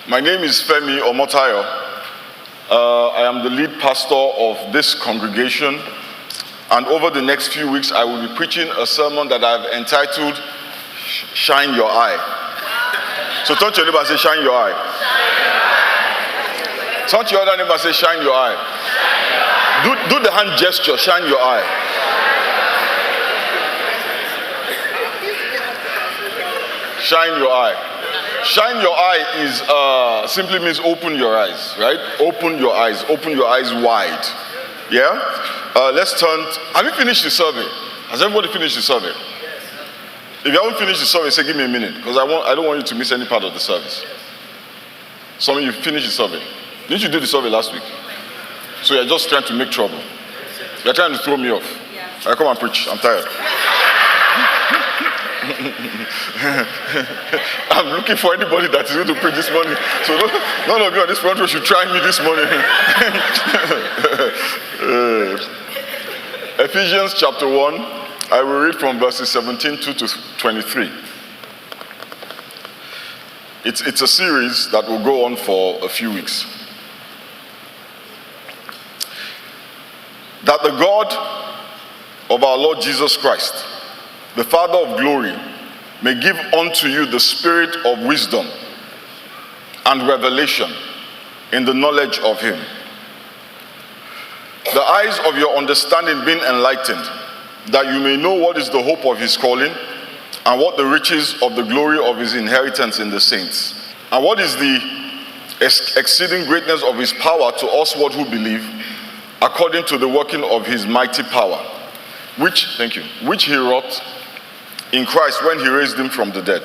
My name is Femi Omotayo. I am the lead pastor of this congregation, and over the next few weeks I will be preaching a sermon that I've entitled Shine Your Eye. So turn to your neighbor and say, shine your eye. Turn to your other neighbor and say, shine your eye. Do the hand gesture, shine your eye. Shine your eye. Shine your eye is simply means open your eyes, right? Open your eyes wide. Yeah? Let's turn. Have you finished the survey? Has everybody finished the survey? If you haven't finished the survey, say give me a minute, because I don't want you to miss any part of the service. Some of you finished the survey. Didn't you do the survey last week? So you're just trying to make trouble. You're trying to throw me off. I come and preach. I'm tired. I'm looking for anybody that is going to preach this morning. So none of you on this front row should try me this morning. Ephesians chapter 1, I will read from verses 17 to 23. It's a series that will go on for a few weeks. That the God of our Lord Jesus Christ, the Father of glory, may give unto you the spirit of wisdom and revelation in the knowledge of him. The eyes of your understanding being enlightened, that you may know what is the hope of his calling, and what the riches of the glory of his inheritance in the saints, and what is the exceeding greatness of his power to us what who believe, according to the working of his mighty power, which he wrought in Christ when he raised him from the dead,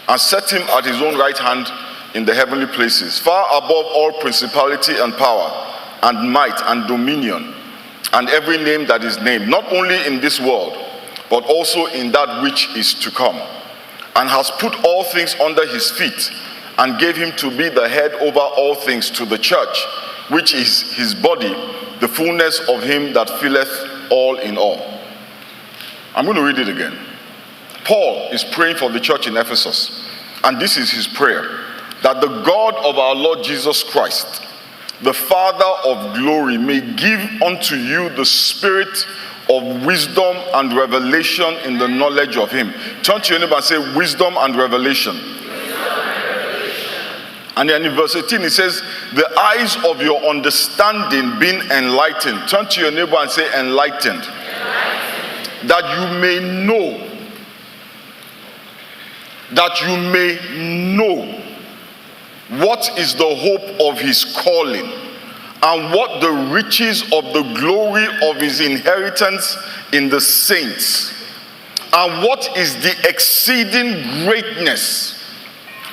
and set him at his own right hand in the heavenly places, far above all principality and power, and might, and dominion, and every name that is named, not only in this world, but also in that which is to come, and has put all things under his feet, and gave him to be the head over all things to the church, which is his body, the fullness of him that filleth all in all. I'm going to read it again. Paul is praying for the church in Ephesus, and this is his prayer: that the God of our Lord Jesus Christ, the Father of glory, may give unto you the spirit of wisdom and revelation in the knowledge of him. Turn to your neighbor and say, wisdom and revelation. And then in verse 18 it says, the eyes of your understanding being enlightened. Turn to your neighbor and say, enlightened. That you may know. That you may know what is the hope of his calling, and what the riches of the glory of his inheritance in the saints, and what is the exceeding greatness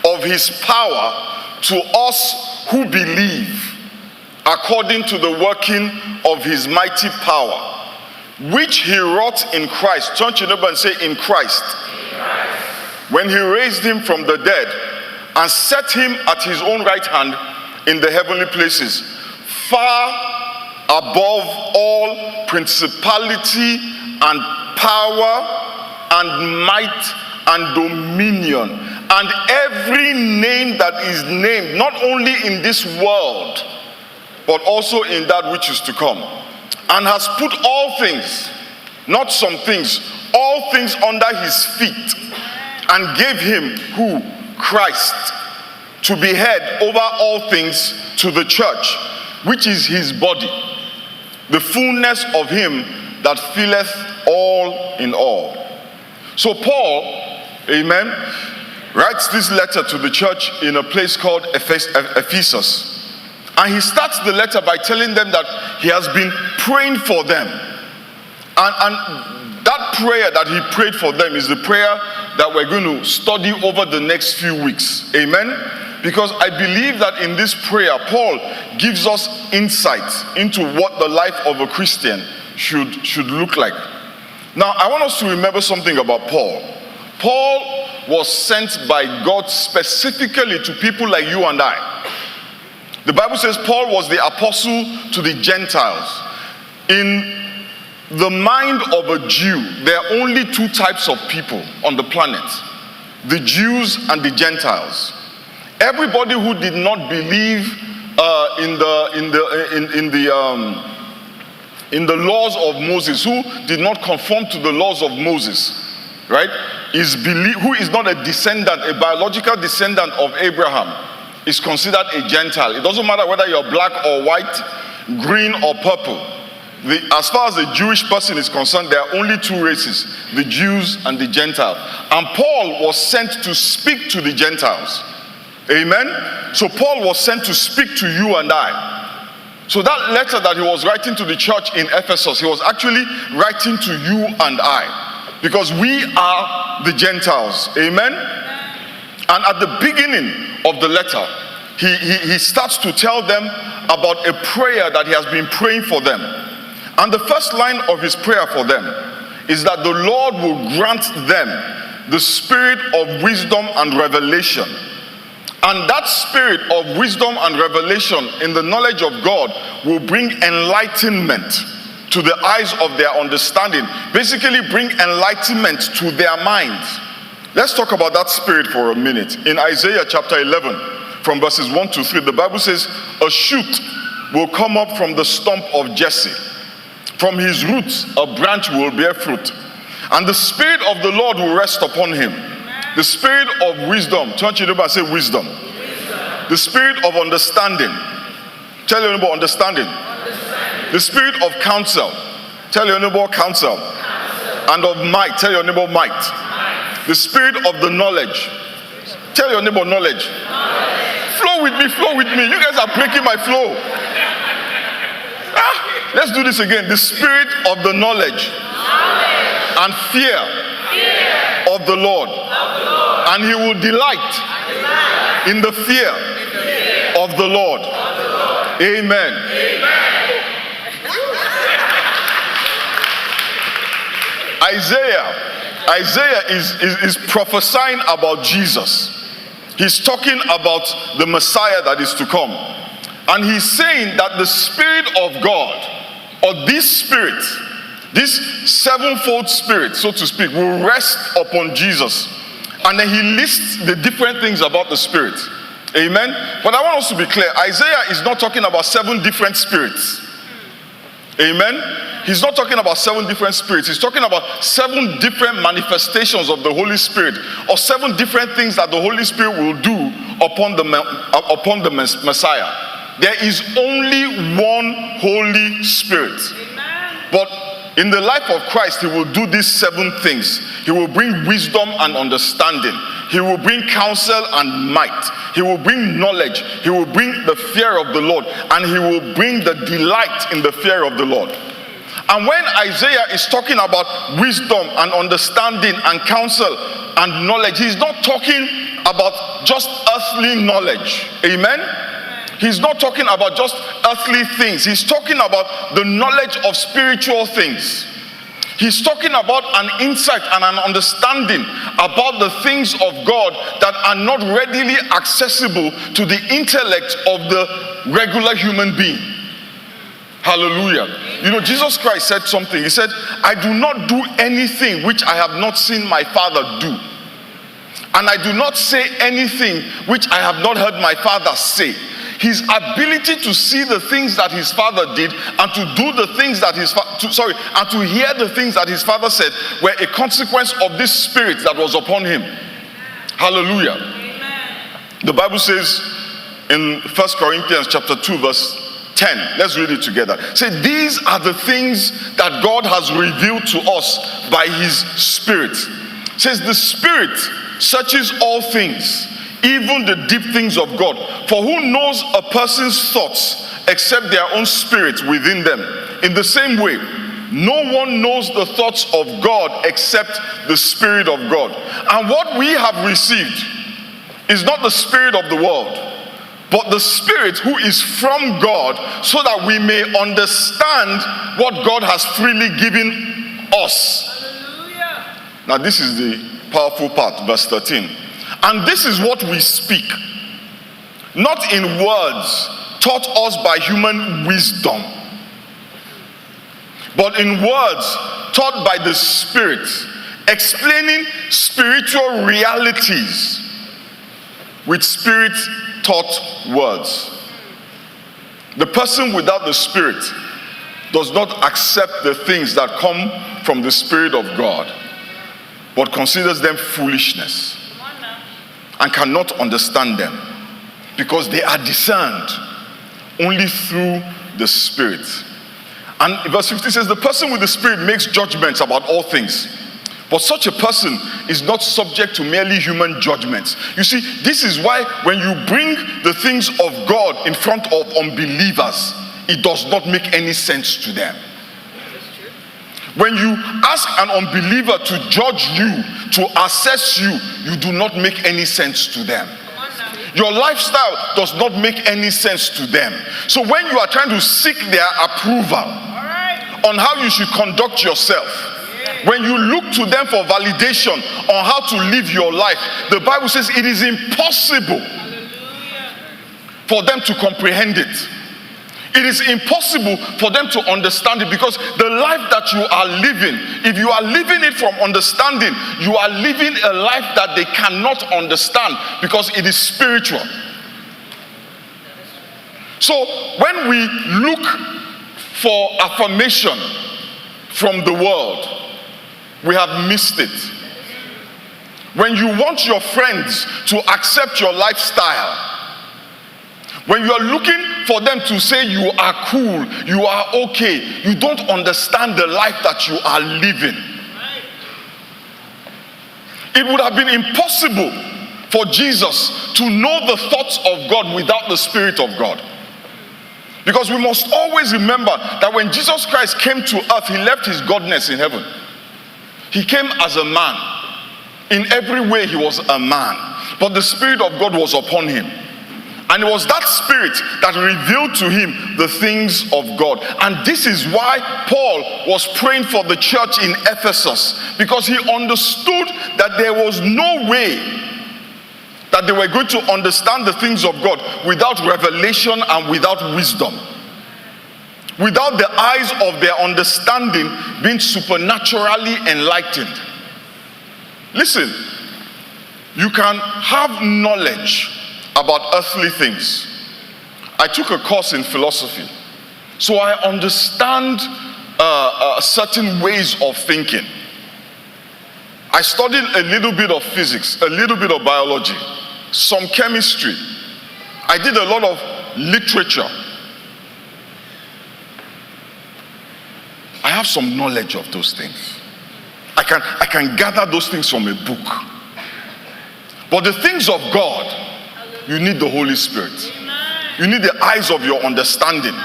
of his power to us who believe, according to the working of his mighty power, which he wrought in Christ. Turn to your neighbor and say, in Christ. When he raised him from the dead and set him at his own right hand in the heavenly places, far above all principality and power and might and dominion, and every name that is named, not only in this world, but also in that which is to come, and has put all things, not some things, all things under his feet, and gave him, who? Christ, to be head over all things to the church, which is his body, the fullness of him that filleth all in all. So Paul, amen, writes this letter to the church in a place called Ephesus. And he starts the letter by telling them that he has been praying for them. And that prayer that he prayed for them is the prayer that we're going to study over the next few weeks. Amen? Because I believe that in this prayer, Paul gives us insight into what the life of a Christian should look like. Now, I want us to remember something about Paul. Paul was sent by God specifically to people like you and I. The Bible says Paul was the apostle to the Gentiles. In the mind of a Jew, there are only two types of people on the planet: the Jews and the Gentiles. Everybody who did not believe in the laws of Moses, who did not conform to the laws of Moses, right, who is not a descendant, a biological descendant of Abraham, is considered a Gentile. It doesn't matter whether you're black or white, green or purple. As far as the Jewish person is concerned, there are only two races, the Jews and the Gentile. And Paul was sent to speak to the Gentiles. Amen? So Paul was sent to speak to you and I. So that letter that he was writing to the church in Ephesus, he was actually writing to you and I, because we are the Gentiles. Amen? And at the beginning of the letter, he starts to tell them about a prayer that he has been praying for them. And the first line of his prayer for them is that the Lord will grant them the spirit of wisdom and revelation. And that spirit of wisdom and revelation in the knowledge of God will bring enlightenment to the eyes of their understanding. Basically bring enlightenment to their minds. Let's talk about that spirit for a minute. In Isaiah chapter 11, from verses 1 to 3, the Bible says, a shoot will come up from the stump of Jesse. From his roots, a branch will bear fruit. And the spirit of the Lord will rest upon him. The spirit of wisdom. Turn to your neighbor and say wisdom. The spirit of understanding. Tell your neighbor understanding. The spirit of counsel. Tell your neighbor counsel. And of might. Tell your neighbor might. The spirit of the knowledge. Tell your neighbor knowledge. Flow with me, flow with me. You guys are breaking my flow. Let's do this again. The spirit of the knowledge and fear of the Lord. And he will delight in the fear of the Lord. Amen. Isaiah is prophesying about Jesus. He's talking about the Messiah that is to come. And he's saying that the Spirit of God, or this Spirit, this sevenfold Spirit, so to speak, will rest upon Jesus. And then he lists the different things about the Spirit. Amen? But I want us to be clear. Isaiah is not talking about 7 different spirits. Amen? He's not talking about 7 different spirits. He's talking about 7 different manifestations of the Holy Spirit, or 7 different things that the Holy Spirit will do upon the Messiah. There is only one Holy Spirit. But in the life of Christ, he will do these 7 things. He will bring wisdom and understanding. He will bring counsel and might. He will bring knowledge. He will bring the fear of the Lord. And he will bring the delight in the fear of the Lord. And when Isaiah is talking about wisdom and understanding and counsel and knowledge, he's not talking about just earthly knowledge. Amen? He's not talking about just earthly things. He's talking about the knowledge of spiritual things. He's talking about an insight and an understanding about the things of God that are not readily accessible to the intellect of the regular human being. Hallelujah. You know, Jesus Christ said something. He said, I do not do anything which I have not seen my Father do. And I do not say anything which I have not heard my Father say. His ability to see the things that his Father did and to do the things that and to hear the things that his Father said were a consequence of this Spirit that was upon him. Hallelujah. Amen. The Bible says in 1 Corinthians chapter 2 verse 10, let's read it together. Say, these are the things that God has revealed to us by his Spirit. It says the Spirit searches all things, even the deep things of God. For who knows a person's thoughts except their own spirit within them? In the same way, no one knows the thoughts of God except the Spirit of God. And what we have received is not the spirit of the world, but the Spirit who is from God, so that we may understand what God has freely given us. Hallelujah. Now this is the powerful part, verse 13. And this is what we speak, not in words taught us by human wisdom, but in words taught by the Spirit, explaining spiritual realities with spirit-taught words. The person without the Spirit does not accept the things that come from the Spirit of God, but considers them foolishness and cannot understand them because they are discerned only through the Spirit. And verse 15 says, the person with the Spirit makes judgments about all things, but such a person is not subject to merely human judgments. You see, this is why when you bring the things of God in front of unbelievers, it does not make any sense to them. When you ask an unbeliever to judge you, to assess you, you do not make any sense to them. Your lifestyle does not make any sense to them. So when you are trying to seek their approval on how you should conduct yourself, when you look to them for validation on how to live your life, the Bible says it is impossible for them to comprehend it. It is impossible for them to understand it, because the life that you are living, if you are living it from understanding, you are living a life that they cannot understand because it is spiritual. So when we look for affirmation from the world, we have missed it. When you want your friends to accept your lifestyle, when you are looking for them to say you are cool, you are okay, you don't understand the life that you are living. It would have been impossible for Jesus to know the thoughts of God without the Spirit of God. Because we must always remember that when Jesus Christ came to earth, he left his godness in heaven. He came as a man. In every way he was a man. But the Spirit of God was upon him. And it was that Spirit that revealed to him the things of God. And this is why Paul was praying for the church in Ephesus. Because he understood that there was no way that they were going to understand the things of God without revelation and without wisdom. Without the eyes of their understanding being supernaturally enlightened. Listen, you can have knowledge about earthly things. I took a course in philosophy, so I understand certain ways of thinking. I studied a little bit of physics, a little bit of biology, some chemistry. I did a lot of literature. I have some knowledge of those things. I can gather those things from a book. But the things of God, you need the Holy Spirit. You need the eyes of your understanding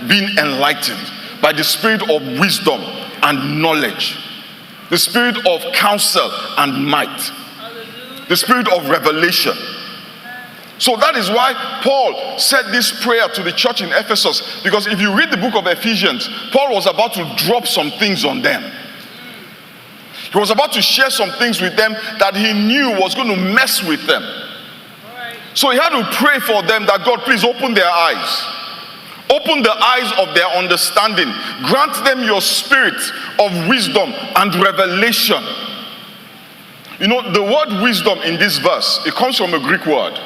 being enlightened by the Spirit of wisdom and knowledge, the Spirit of counsel and might, the Spirit of revelation. So that is why Paul said this prayer to the church in Ephesus, because if you read the book of Ephesians, Paul was about to drop some things on them. He was about to share some things with them that he knew was going to mess with them. So he had to pray for them that God, please open their eyes. Open the eyes of their understanding. Grant them your spirit of wisdom and revelation. You know, the word wisdom in this verse, it comes from a Greek word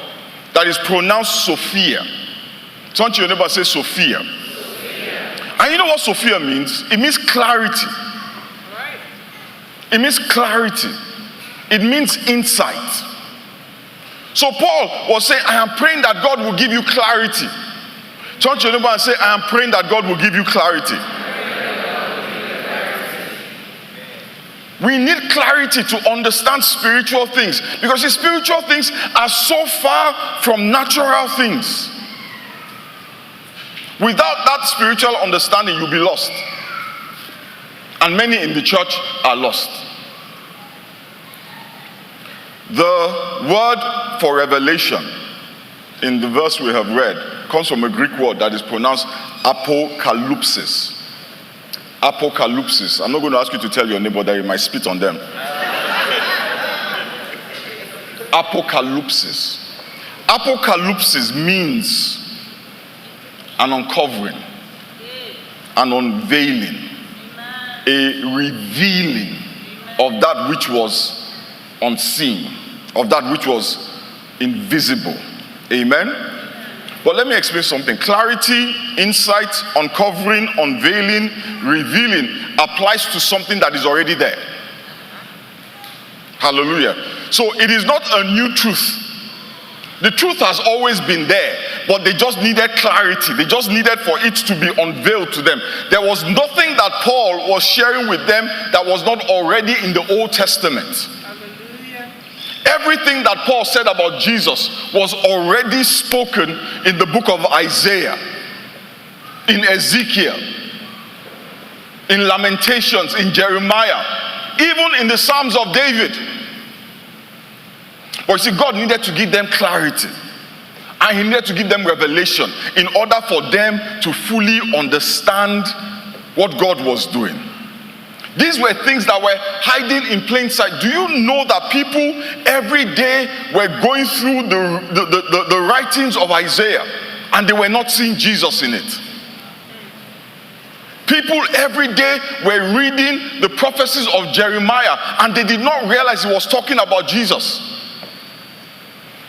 that is pronounced Sophia. Turn to your neighbor and say Sophia. And you know what Sophia means? It means clarity. It means clarity. It means insight. So Paul was saying, I am praying that God will give you clarity. Turn to your neighbor and say, I am praying that God will give you clarity. We need clarity to understand spiritual things, because the spiritual things are so far from natural things. Without that spiritual understanding, you'll be lost. And many in the church are lost. The word for revelation in the verse we have read comes from a Greek word that is pronounced apocalypsis. Apocalypsis. I'm not going to ask you to tell your neighbor that you might spit on them. Apocalypsis. Apocalypsis means an uncovering, an unveiling, a revealing of that which was unseen, of that which was invisible. Amen? But let me explain something. Clarity, insight, uncovering, unveiling, revealing applies to something that is already there. Hallelujah. So it is not a new truth. The truth has always been there, but they just needed clarity. They just needed for it to be unveiled to them. There was nothing that Paul was sharing with them that was not already in the Old Testament. Everything that Paul said about Jesus was already spoken in the book of Isaiah, in Ezekiel, in Lamentations, in Jeremiah, even in the Psalms of David. But you see, God needed to give them clarity, and he needed to give them revelation in order for them to fully understand what God was doing. These were things that were hiding in plain sight. Do you know that people every day were going through the writings of Isaiah and they were not seeing Jesus in it? People every day were reading the prophecies of Jeremiah and they did not realize he was talking about Jesus.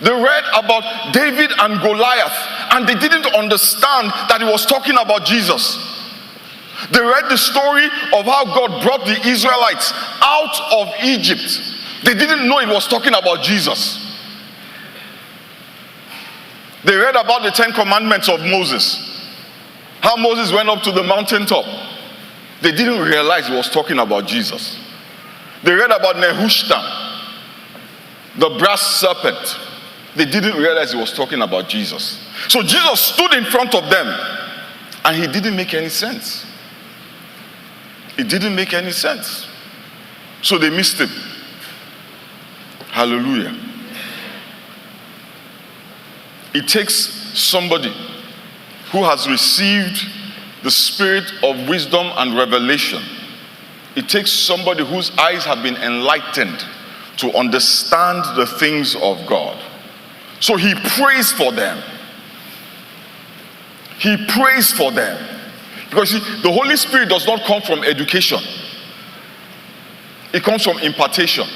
They read about David and Goliath and they didn't understand that he was talking about Jesus. They read the story of how God brought the Israelites out of Egypt. They didn't know it was talking about Jesus. They read about the 10 commandments of Moses. How Moses went up to the mountaintop. They didn't realize it was talking about Jesus. They read about Nehushtan, the brass serpent. They didn't realize it was talking about Jesus. So Jesus stood in front of them and he didn't make any sense. It didn't make any sense. So they missed him. Hallelujah. It takes somebody who has received the spirit of wisdom and revelation. It takes somebody whose eyes have been enlightened to understand the things of God. So he prays for them. He prays for them. Because see, the Holy Spirit does not come from education. It comes from impartation.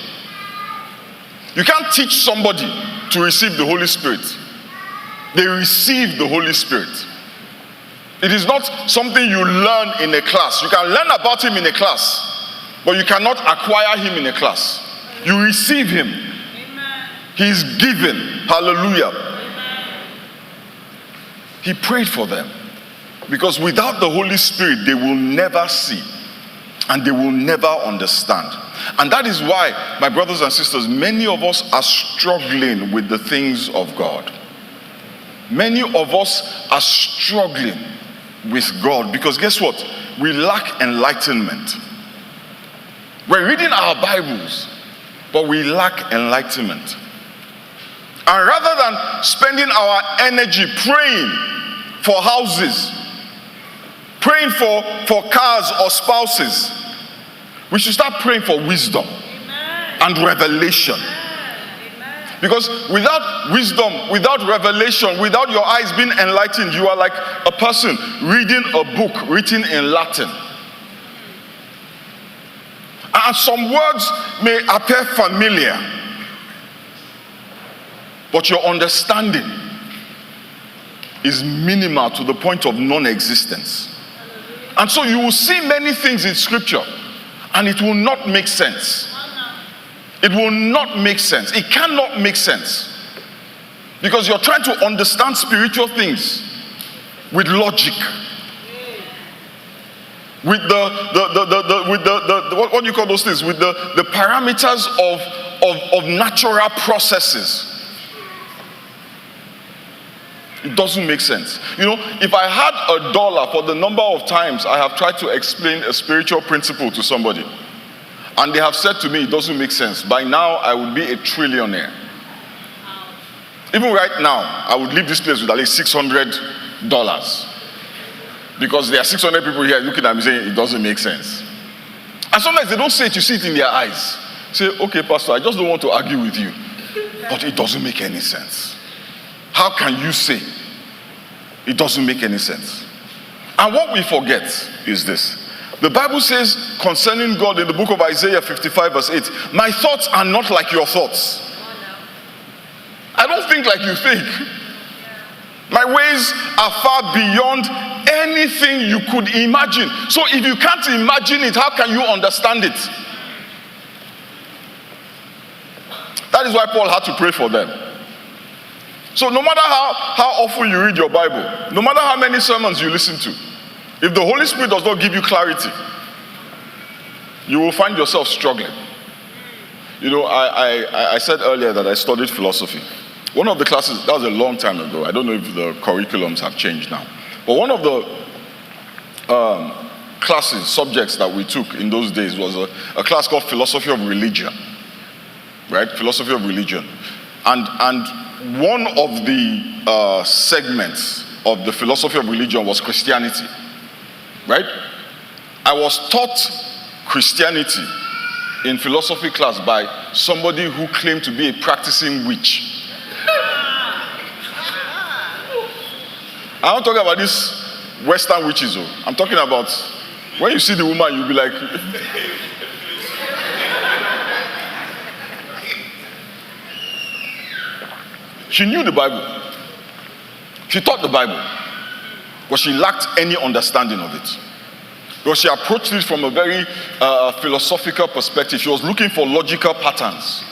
You can't teach somebody to receive the Holy Spirit. They receive the Holy Spirit. It is not something you learn in a class. You can learn about him in a class, but you cannot acquire him in a class. You receive him. Amen. He is given. Hallelujah. Amen. He prayed for them. Because without the Holy Spirit, they will never see and they will never understand. And that is why, my brothers and sisters, many of us are struggling with the things of God. Many of us are struggling with God because guess what? We lack enlightenment. We're reading our Bibles, but we lack enlightenment. And rather than spending our energy praying for houses, praying for cars or spouses, we should start praying for wisdom. Amen. And revelation. Amen. Because without wisdom, without revelation, without your eyes being enlightened, you are like a person reading a book written in Latin. And some words may appear familiar, but your understanding is minimal to the point of non-existence. And so you will see many things in scripture and it will not make sense. It will not make sense. It cannot make sense. Because you're trying to understand spiritual things with logic. With what do you call those things? With the parameters of natural processes. It doesn't make sense. You know, if I had $1 for the number of times I have tried to explain a spiritual principle to somebody, and they have said to me it doesn't make sense, by now I would be a trillionaire. Even right now, I would leave this place with at least $600. Because there are 600 people here looking at me saying it doesn't make sense. And sometimes they don't say it, you see it in their eyes. Say, okay, Pastor, I just don't want to argue with you. But it doesn't make any sense. How can you say it doesn't make any sense? And what we forget is this. The Bible says concerning God in the book of Isaiah 55 verse 8, my thoughts are not like your thoughts. I don't think like you think. My ways are far beyond anything you could imagine. So if you can't imagine it, how can you understand it? That is why Paul had to pray for them. So no matter how often you read your Bible, no matter how many sermons you listen to, if the Holy Spirit does not give you clarity, you will find yourself struggling. You know, I said earlier that I studied philosophy. One of the classes, that was a long time ago. I don't know if the curriculums have changed now. But one of the classes, subjects that we took in those days was a class called Philosophy of Religion. Right? Philosophy of Religion. And one of the segments of the philosophy of religion was Christianity. Right? I was taught Christianity in philosophy class by somebody who claimed to be a practicing witch. I'm not talking about these Western witches. I'm talking about when you see the woman, you'll be like, she knew the Bible. She taught the Bible. But she lacked any understanding of it. Because she approached it from a very philosophical perspective. She was looking for logical patterns.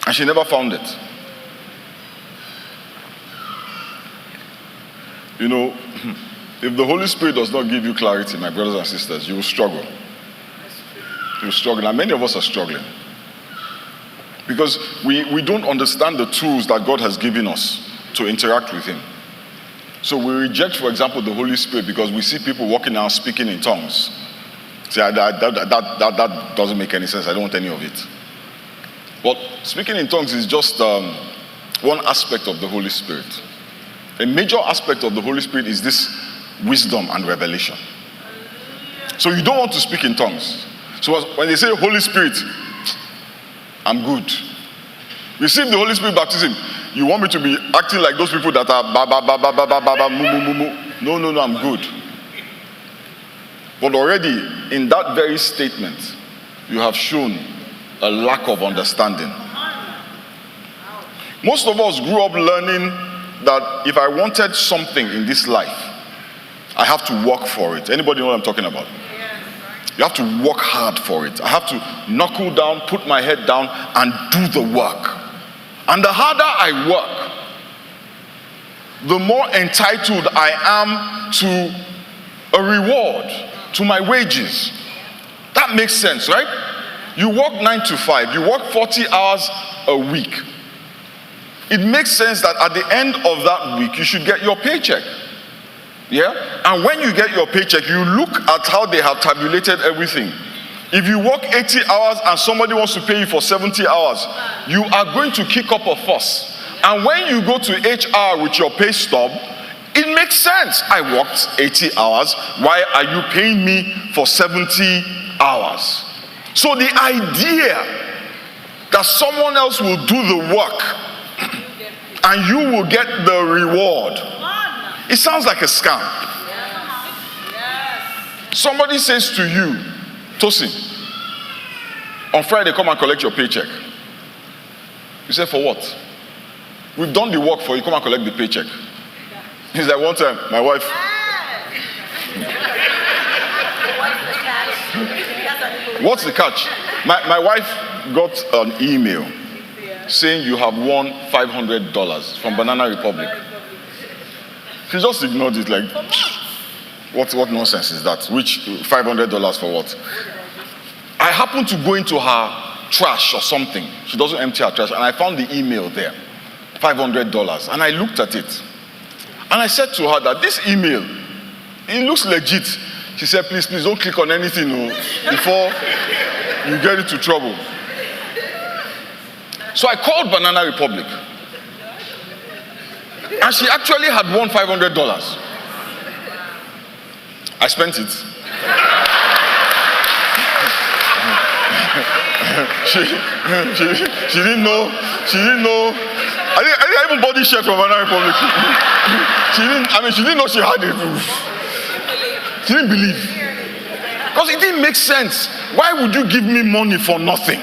And she never found it. You know, if the Holy Spirit does not give you clarity, my brothers and sisters, you will struggle. You will struggle. And many of us are struggling. Because we don't understand the tools that God has given us to interact with Him. So we reject, for example, the Holy Spirit because we see people walking around speaking in tongues. See, that doesn't make any sense. I don't want any of it. But speaking in tongues is just one aspect of the Holy Spirit. A major aspect of the Holy Spirit is this wisdom and revelation. So you don't want to speak in tongues. So when they say Holy Spirit, I'm good. Receive the Holy Spirit baptism. You want me to be acting like those people that are ba ba ba ba ba ba ba ba mu mu mu mu? No, I'm good. But already in that very statement, you have shown a lack of understanding. Most of us grew up learning that if I wanted something in this life, I have to work for it. Anybody know what I'm talking about? You have to work hard for it. I have to knuckle down, put my head down, and do the work. And the harder I work, the more entitled I am to a reward, to my wages. That makes sense, right? You work 9 to 5, you work 40 hours a week. It makes sense that at the end of that week, you should get your paycheck. Yeah? And when you get your paycheck, you look at how they have tabulated everything. If you work 80 hours and somebody wants to pay you for 70 hours, you are going to kick up a fuss. And when you go to HR with your pay stub, it makes sense. I worked 80 hours. Why are you paying me for 70 hours? So the idea that someone else will do the work and you will get the reward, it sounds like a scam. Somebody says to you, Tosin, on Friday come and collect your paycheck. You say, for what? We've done the work for you, come and collect the paycheck. He's like, one time, my wife. What's the catch? My wife got an email saying you have won $500 from Banana Republic. She just ignored it like, what nonsense is that? Which $500 for what? I happened to go into her trash or something. She doesn't empty her trash. And I found the email there. $500. And I looked at it. And I said to her that this email, it looks legit. She said, please don't click on anything before you get into trouble. So I called Banana Republic. And she actually had won $500. I spent it. She didn't know. I didn't even bought this shirt from Banana Republic. She didn't know she had it. She didn't believe. Because it didn't make sense. Why would you give me money for nothing?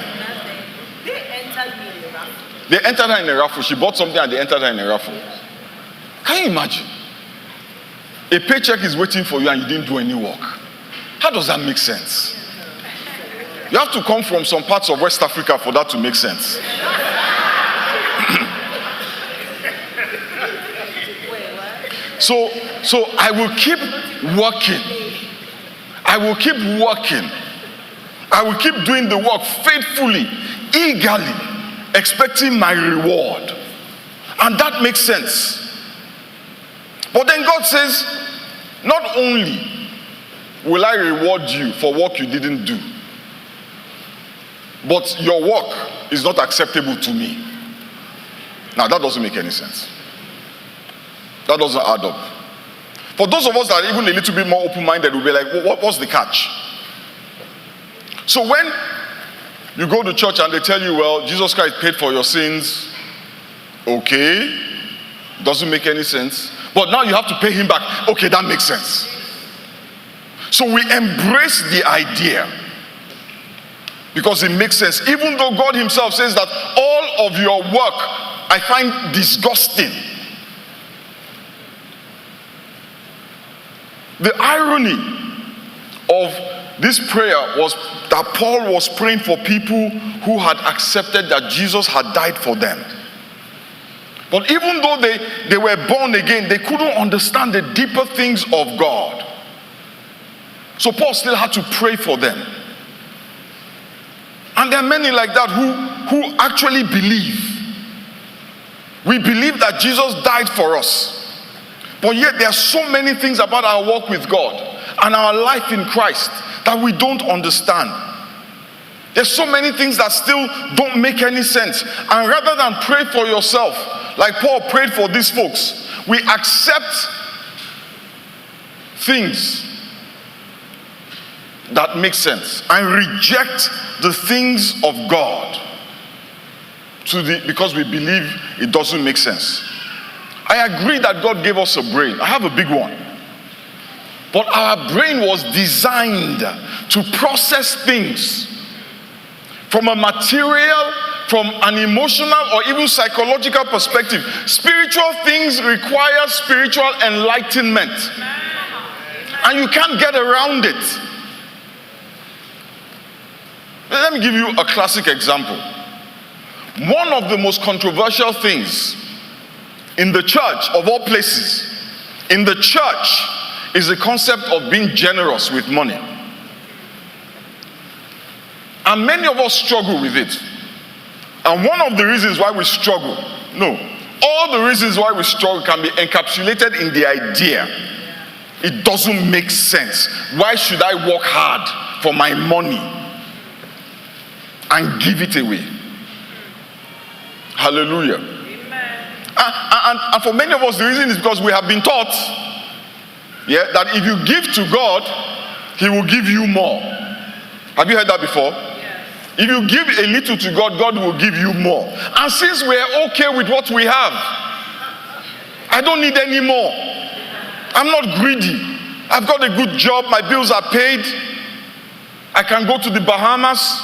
They entered her in a raffle. She bought something and they entered her in a raffle. Can you imagine? A paycheck is waiting for you and you didn't do any work. How does that make sense? You have to come from some parts of West Africa for that to make sense. So I will keep working. I will keep working. I will keep doing the work faithfully, eagerly, expecting my reward. And that makes sense. But then God says, not only will I reward you for work you didn't do, but your work is not acceptable to me. Now that doesn't make any sense. That doesn't add up. For those of us that are even a little bit more open-minded, we'll be like, what's the catch? So when you go to church and they tell you, well, Jesus Christ paid for your sins, okay, doesn't make any sense. But now you have to pay him back. Okay, that makes sense. So we embrace the idea because it makes sense. Even though God himself says that all of your work I find disgusting. The irony of this prayer was that Paul was praying for people who had accepted that Jesus had died for them. But even though they were born again, they couldn't understand the deeper things of God. So Paul still had to pray for them. And there are many like that who actually believe. We believe that Jesus died for us. But yet there are so many things about our walk with God and our life in Christ that we don't understand. There's so many things that still don't make any sense. And rather than pray for yourself, like Paul prayed for these folks, we accept things that make sense and reject the things of God because we believe it doesn't make sense. I agree that God gave us a brain. I have a big one. But our brain was designed to process things from a material, from an emotional or even psychological perspective. Spiritual things require spiritual enlightenment. And you can't get around it. Let me give you a classic example. One of the most controversial things in the church, of all places, in the church, is the concept of being generous with money. And many of us struggle with it. And one of the reasons why we struggle, all the reasons why we struggle can be encapsulated in the idea. It doesn't make sense. Why should I work hard for my money and give it away? Hallelujah. And for many of us, the reason is because we have been taught that if you give to God, he will give you more. Have you heard that before? Yes. If you give a little to God, God will give you more. And since we're okay with what we have, I don't need any more. I'm not greedy. I've got a good job. My bills are paid. I can go to the Bahamas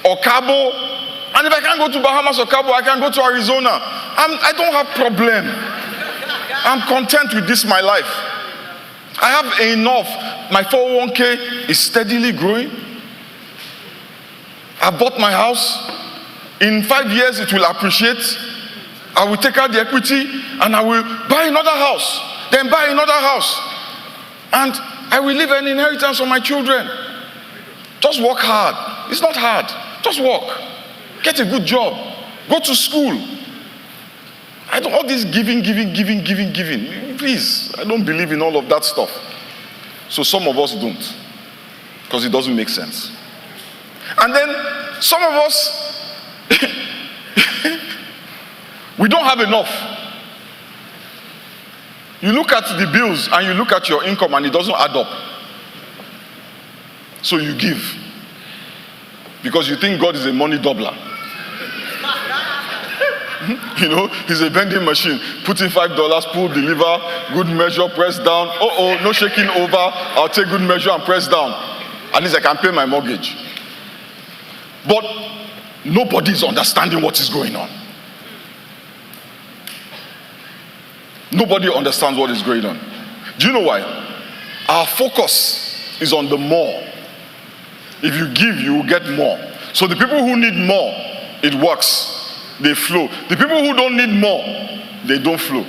or Cabo. And if I can't go to Bahamas or Cabo, I can go to Arizona. I don't have problem. I'm content with this, my life. I have enough. My 401k is steadily growing. I bought my house. In 5 years, it will appreciate. I will take out the equity and I will buy another house. Then buy another house. And I will leave an inheritance for my children. Just work hard. It's not hard. Just work. Get a good job. Go to school. All this giving. Please, I don't believe in all of that stuff. So some of us don't. Because it doesn't make sense. And then some of us, we don't have enough. You look at the bills and you look at your income and it doesn't add up. So you give. Because you think God is a money doubler. He's a vending machine. Put in $5, pull, deliver, good measure, press down. No shaking over. I'll take good measure and press down. At least I can pay my mortgage. But nobody is understanding what is going on. Nobody understands what is going on. Do you know why? Our focus is on the more. If you give, you will get more. So the people who need more, it works. They flow. The people who don't need more, they don't flow.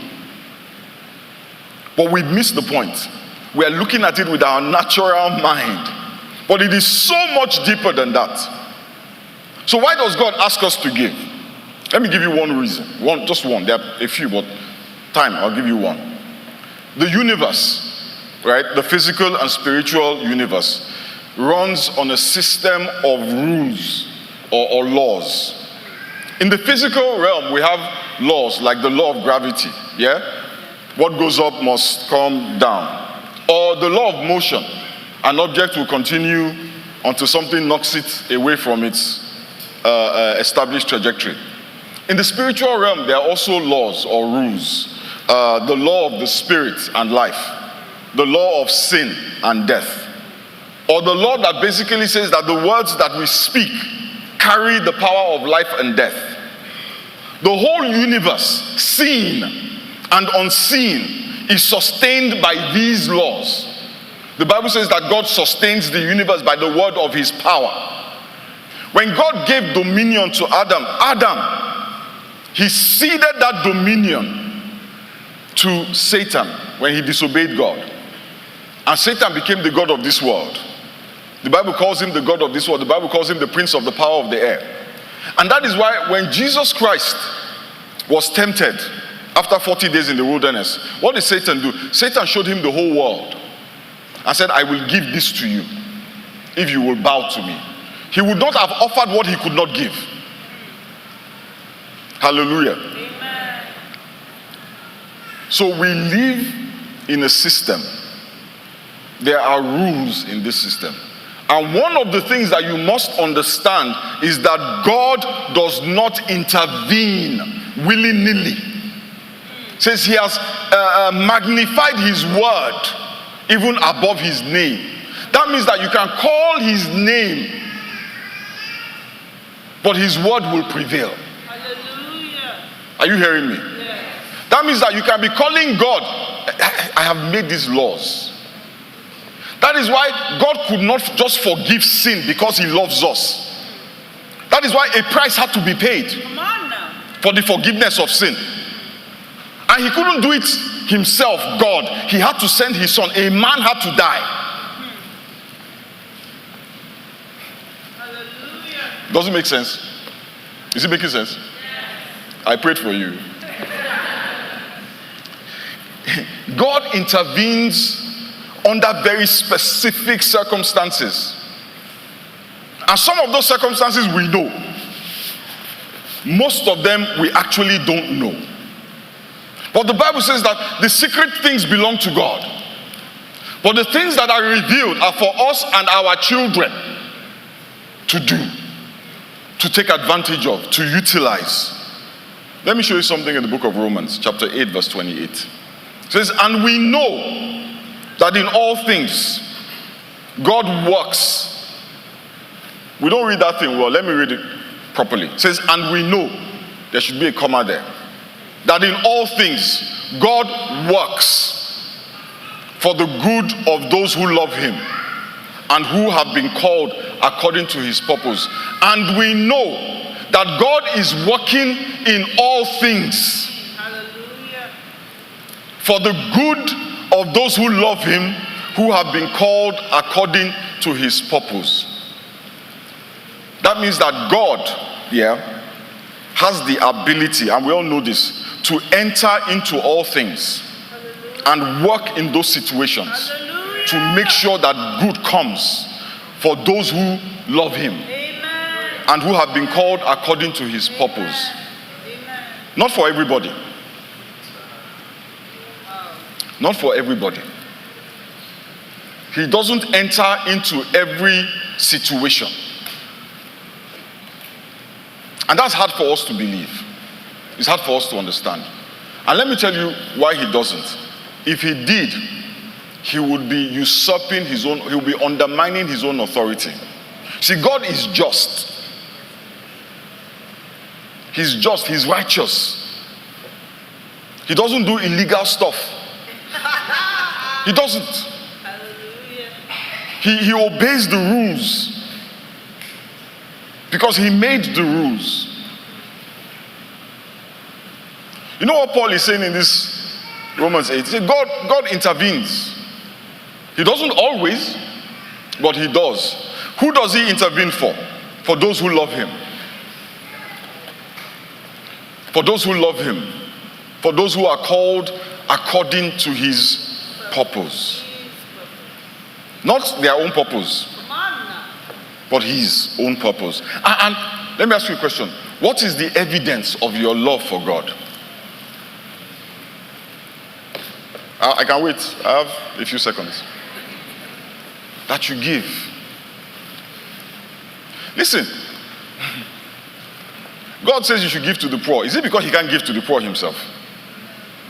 But we miss the point. We are looking at it with our natural mind. But it is so much deeper than that. So why does God ask us to give? Let me give you one reason. Just one. There are a few, but time, I'll give you one. The universe, right? The physical and spiritual universe runs on a system of rules or laws. In the physical realm, we have laws like the law of gravity, yeah? What goes up must come down. Or the law of motion. An object will continue until something knocks it away from its established trajectory. In the spiritual realm, there are also laws or rules. The law of the spirit and life. The law of sin and death. Or the law that basically says that the words that we speak carry the power of life and death. The whole universe, seen and unseen, is sustained by these laws. The Bible says that God sustains the universe by the word of his power. When God gave dominion to Adam, he ceded that dominion to Satan when he disobeyed God. And Satan became the god of this world. The Bible calls him the god of this world. The Bible calls him the prince of the power of the air. And that is why when Jesus Christ was tempted after 40 days in the wilderness, what did Satan do? Satan showed him the whole world and said, I will give this to you if you will bow to me. He would not have offered what he could not give. Hallelujah. Amen. So we live in a system. There are rules in this system. And one of the things that you must understand is that God does not intervene willy-nilly. It says he has magnified his word even above his name. That means that you can call his name, but his word will prevail. Hallelujah. Are you hearing me? Yes. That means that you can be calling God, I have made these laws. That is why God could not just forgive sin because he loves us. That is why a price had to be paid for the forgiveness of sin. And he couldn't do it himself, God. He had to send his son. A man had to die. Hallelujah. Does it make sense? Is it making sense? Yes. I prayed for you. God intervenes under very specific circumstances. And some of those circumstances we know. Most of them we actually don't know. But the Bible says that the secret things belong to God. But the things that are revealed are for us and our children to do, to take advantage of, to utilize. Let me show you something in the book of Romans, chapter 8, verse 28. It says, and we know that in all things, God works. We don't read that thing well. Let me read it properly. It says, and we know, there should be a comma there, that in all things, God works for the good of those who love him and who have been called according to his purpose. And we know that God is working in all things for the good of those who love him, who have been called according to his purpose. That means that God, has the ability, and we all know this, to enter into all things and work in those situations to make sure that good comes for those who love him and who have been called according to his purpose. Not for everybody. Not for everybody. He doesn't enter into every situation. And that's hard for us to believe. It's hard for us to understand. And let me tell you why he doesn't. If he did, he would be usurping his own, he would be undermining his own authority. See, God is just. He's just, he's righteous. He doesn't do illegal stuff. He doesn't. He obeys the rules because he made the rules. You know what Paul is saying in this Romans 8? He said God intervenes. He doesn't always, but he does. Who does he intervene for? For those who love him. For those who love him. For those who are called according to his purpose. Not their own purpose, but his own purpose. And let me ask you a question. What is the evidence of your love for God? I can wait. I have a few seconds. That you give. Listen. God says you should give to the poor. Is it because he can't give to the poor himself?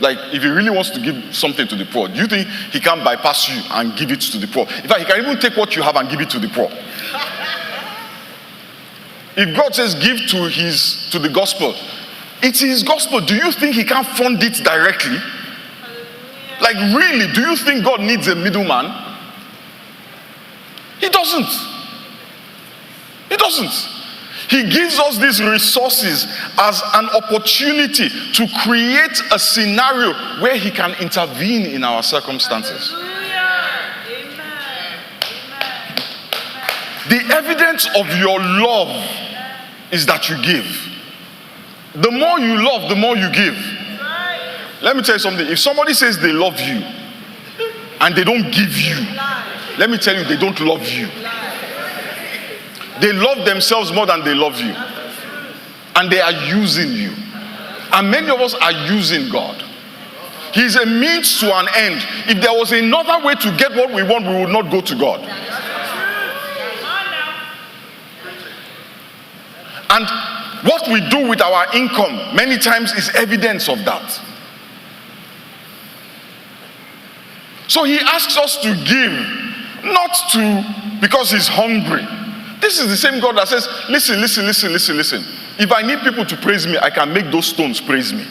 Like, if he really wants to give something to the poor, do you think he can bypass you and give it to the poor? In fact, he can even take what you have and give it to the poor. If God says give to the gospel, it's his gospel. Do you think he can't fund it directly? Like, really, do you think God needs a middleman? He doesn't. He doesn't. He gives us these resources as an opportunity to create a scenario where he can intervene in our circumstances. The evidence of your love is that you give. The more you love, the more you give. Let me tell you something. If somebody says they love you and they don't give you, let me tell you, they don't love you. They love themselves more than they love you. And they are using you. And many of us are using God. He's a means to an end. If there was another way to get what we want, we would not go to God. And what we do with our income many times is evidence of that. So he asks us to give, not because he's hungry. This is the same God that says, listen. If I need people to praise me, I can make those stones praise me.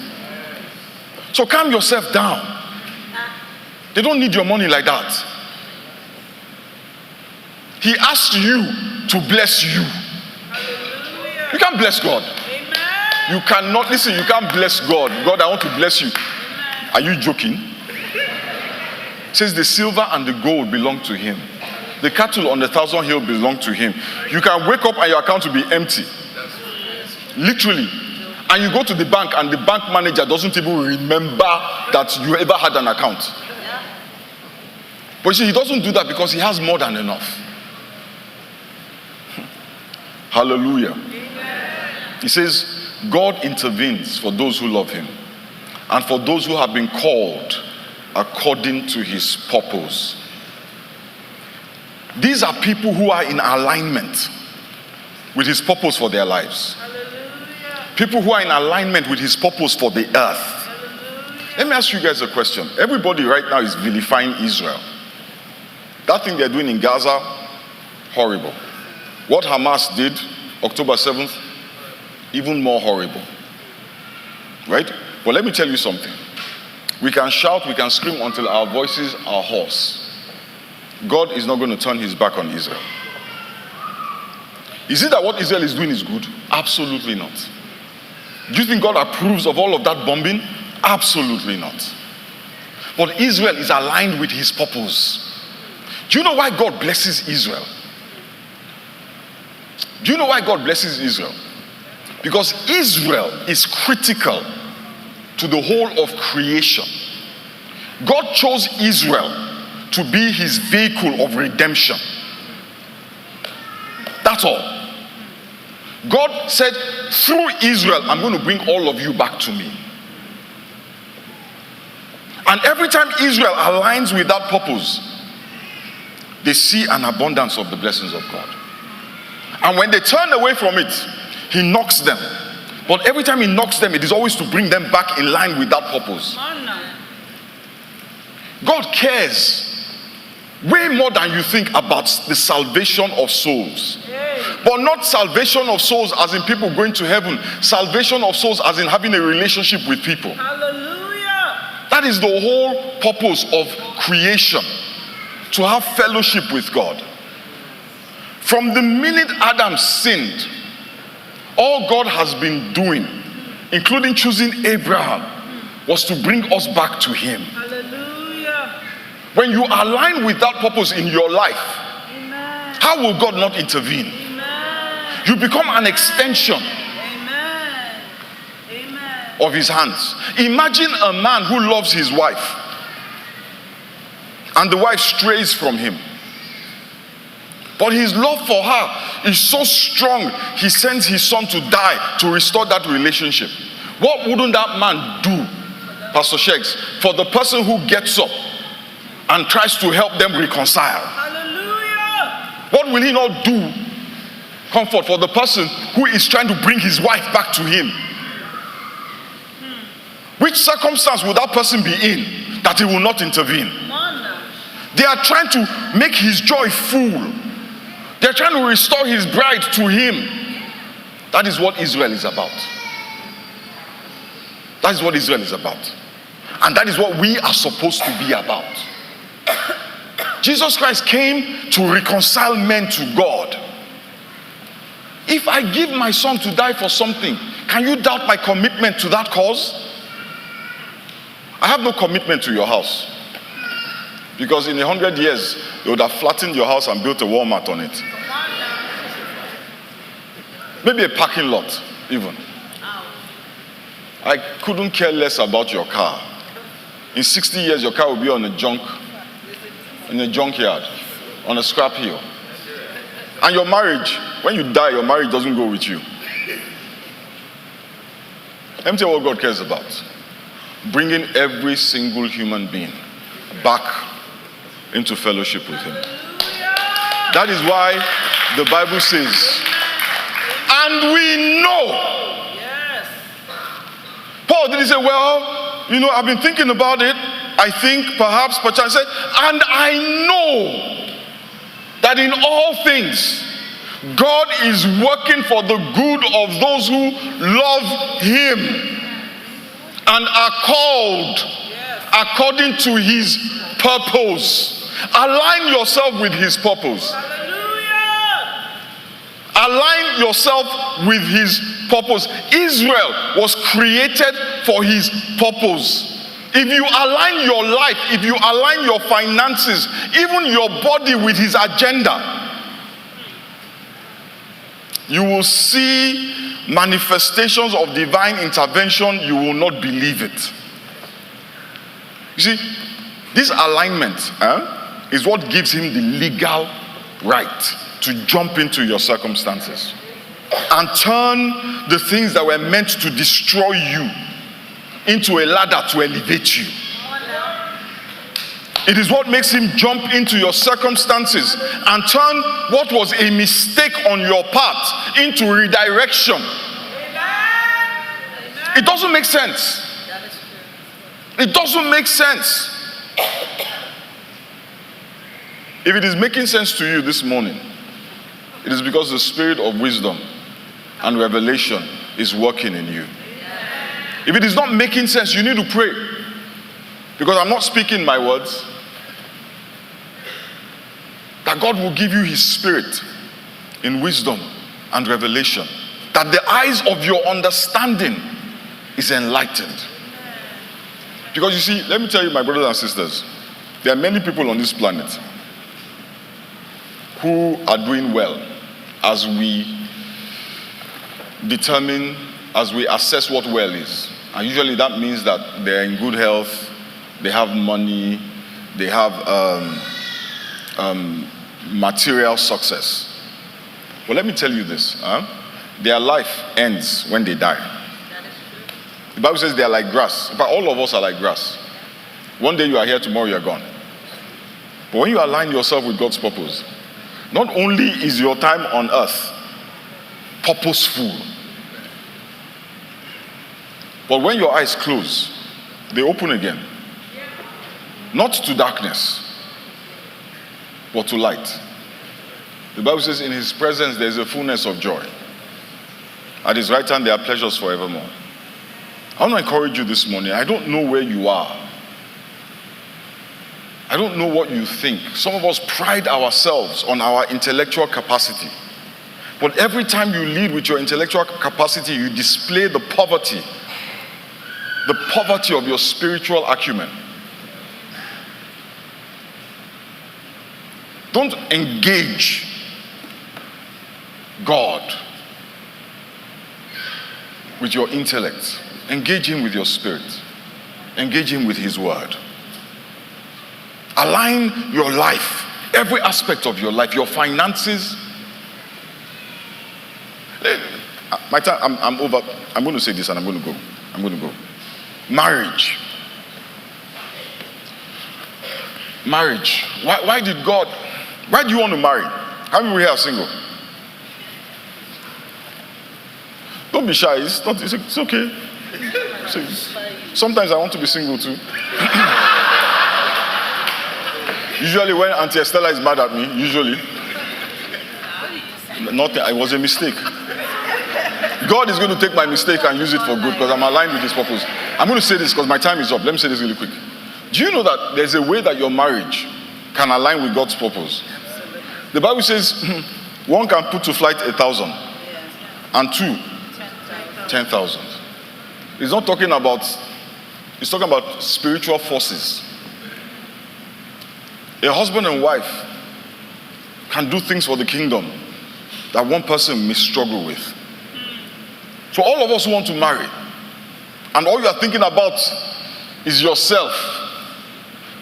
So calm yourself down. They don't need your money like that. He asked you to bless you. You can't bless God. You cannot, listen, you can't bless God. God, I want to bless you. Are you joking? It says the silver and the gold belong to him. The cattle on the 1,000 hill belong to him. You can wake up and your account will be empty. Literally. And you go to the bank and the bank manager doesn't even remember that you ever had an account. But you see, he doesn't do that because he has more than enough. Hallelujah. He says, God intervenes for those who love him and for those who have been called according to his purpose. These are people who are in alignment with his purpose for their lives. People who are in alignment with his purpose for the earth. Let me ask you guys a question. Everybody right now is vilifying Israel. That thing they're doing in Gaza, horrible. What Hamas did October 7th, even more horrible. Right? But let me tell you something. We can shout, we can scream until our voices are hoarse. God is not going to turn his back on Israel. Is it that what Israel is doing is good? Absolutely not. Do you think God approves of all of that bombing? Absolutely not. But Israel is aligned with his purpose. Do you know why God blesses Israel? Do you know why God blesses Israel? Because Israel is critical to the whole of creation. God chose Israel to be his vehicle of redemption. That's all. God said, through Israel, I'm going to bring all of you back to me. And every time Israel aligns with that purpose, they see an abundance of the blessings of God. And when they turn away from it, he knocks them. But every time he knocks them, it is always to bring them back in line with that purpose. God cares way more than you think about the salvation of souls. But not salvation of souls as in people going to heaven. Salvation of souls as in having a relationship with people. Hallelujah. That is the whole purpose of creation, to have fellowship with God. From the minute Adam sinned, all God has been doing, including choosing Abraham, was to bring us back to him. Hallelujah. When you align with that purpose in your life, Amen. how will God not intervene? Amen. You become an extension Amen. Amen. of his hands. Imagine a man who loves his wife and the wife strays from him, but his love for her is so strong, he sends his son to die to restore that relationship. What wouldn't that man do, Pastor Shakes, for the person who gets up and tries to help them reconcile? Hallelujah. What will he not do, comfort, for the person who is trying to bring his wife back to him? Which circumstance will that person be in that he will not intervene? They are trying to make his joy full. They're trying to restore his bride to him. That is what Israel is about. That is what Israel is about. And that is what we are supposed to be about. Jesus Christ came to reconcile men to God. If I give my son to die for something, can you doubt my commitment to that cause? I have no commitment to your house, because in 100 years, they would have flattened your house and built a Walmart on it. Maybe a parking lot, even. I couldn't care less about your car. In 60 years, your car will be in a junkyard, on a scrap heap. And your marriage, when you die, your marriage doesn't go with you. Let me tell you what God cares about. Bringing every single human being back into fellowship with him. That is why the Bible says, and we know. Yes. Paul didn't say, well, I've been thinking about it. I think perhaps, perchance, said, and I know that in all things, God is working for the good of those who love him and are called according to his purpose. Align yourself with his purpose. Hallelujah. Align yourself with his purpose. Israel was created for his purpose. If you align your life, if you align your finances, even your body with his agenda, you will see manifestations of divine intervention. You will not believe it. You see, this alignment is what gives him the legal right to jump into your circumstances and turn the things that were meant to destroy you into a ladder to elevate you. It is what makes him jump into your circumstances and turn what was a mistake on your part into redirection. It doesn't make sense. It doesn't make sense. If it is making sense to you this morning, it is because the spirit of wisdom and revelation is working in you. If it is not making sense, you need to pray. Because I'm not speaking my words. That God will give you his spirit in wisdom and revelation. That the eyes of your understanding is enlightened. Because you see, let me tell you, my brothers and sisters, there are many people on this planet who are doing well as we determine, as we assess what well is. And usually that means that they're in good health, they have money, they have material success. Well, let me tell you this. Their life ends when they die. The Bible says they are like grass. In fact, all of us are like grass. One day you are here, tomorrow you are gone. But when you align yourself with God's purpose, not only is your time on earth purposeful, but when your eyes close, they open again. Not to darkness, but to light. The Bible says in his presence there is a fullness of joy. At his right hand there are pleasures forevermore. I want to encourage you this morning. I don't know where you are I don't know what you think. Some of us pride ourselves on our intellectual capacity. But every time you lead with your intellectual capacity, you display the poverty of your spiritual acumen. Don't engage God with your intellect. Engage him with your spirit. Engage him with his word. Align your life, every aspect of your life, your finances. My time, I'm over. I'm going to say this and I'm going to go. Marriage. Why do you want to marry? How many here are single? Don't be shy. It's okay. Sometimes I want to be single too. Usually when Auntie Estella is mad at me, nothing, it was a mistake. God is going to take my mistake and use it for good because I'm aligned with his purpose. I'm going to say this because my time is up. Let me say this really quick. Do you know that there's a way that your marriage can align with God's purpose? The Bible says one can put to flight 1,000 and two 10,000. It's talking about spiritual forces. A husband and wife can do things for the kingdom that one person may struggle with. For all of us who want to marry, and all you are thinking about is yourself,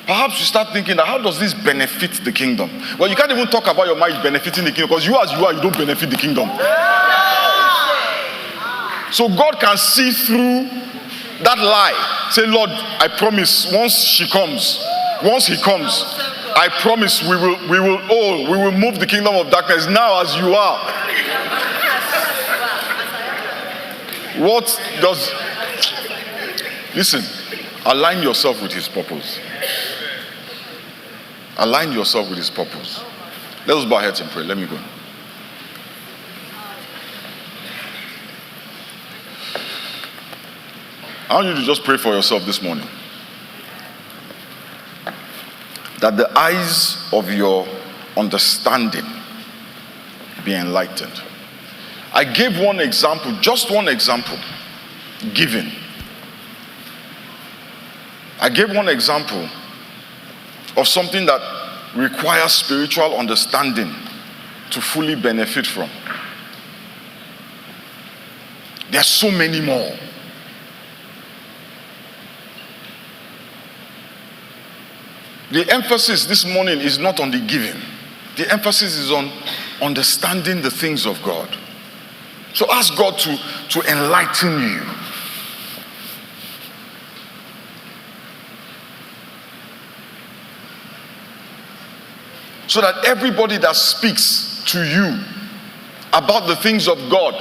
perhaps you start thinking that how does this benefit the kingdom? Well, you can't even talk about your marriage benefiting the kingdom because you don't benefit the kingdom. So God can see through that lie. Say, Lord, I promise once he comes, I promise we will move the kingdom of darkness now as you are. Listen, align yourself with his purpose. Align yourself with his purpose. Let us bow our heads and pray. Let me go. I want you to just pray for yourself this morning. That the eyes of your understanding be enlightened. I gave one example, just one example, giving. I gave one example of something that requires spiritual understanding to fully benefit from. There are so many more. The emphasis this morning is not on the giving. The emphasis is on understanding the things of God. So ask God to enlighten you. So that everybody that speaks to you about the things of God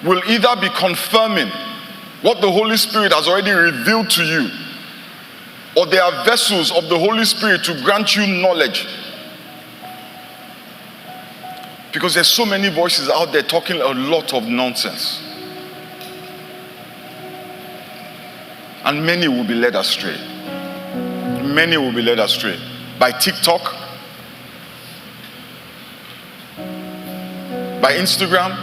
will either be confirming what the Holy Spirit has already revealed to you, or they are vessels of the Holy Spirit to grant you knowledge. Because there's so many voices out there talking a lot of nonsense. And many will be led astray. Many will be led astray by TikTok, by Instagram.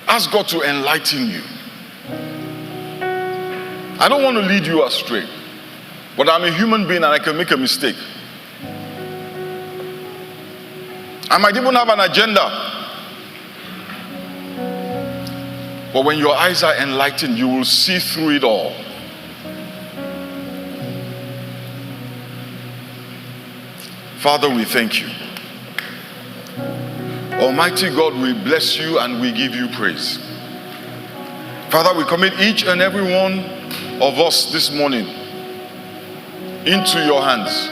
Ask God to enlighten you. I don't want to lead you astray, but I'm a human being and I can make a mistake. I might even have an agenda. But when your eyes are enlightened, you will see through it all. Father, we thank you. Almighty God, we bless you and we give you praise. Father, we commit each and every one of us this morning into your hands.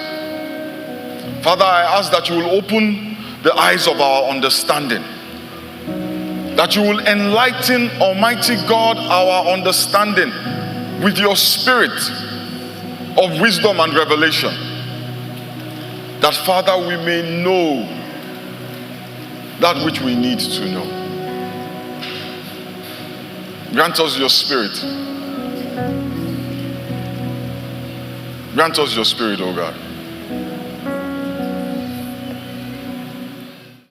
Father, I ask that you will open the eyes of our understanding, that you will enlighten, Almighty God, our understanding with your spirit of wisdom and revelation, that, Father, we may know that which we need to know. Grant us your spirit Grant us your spirit, O God.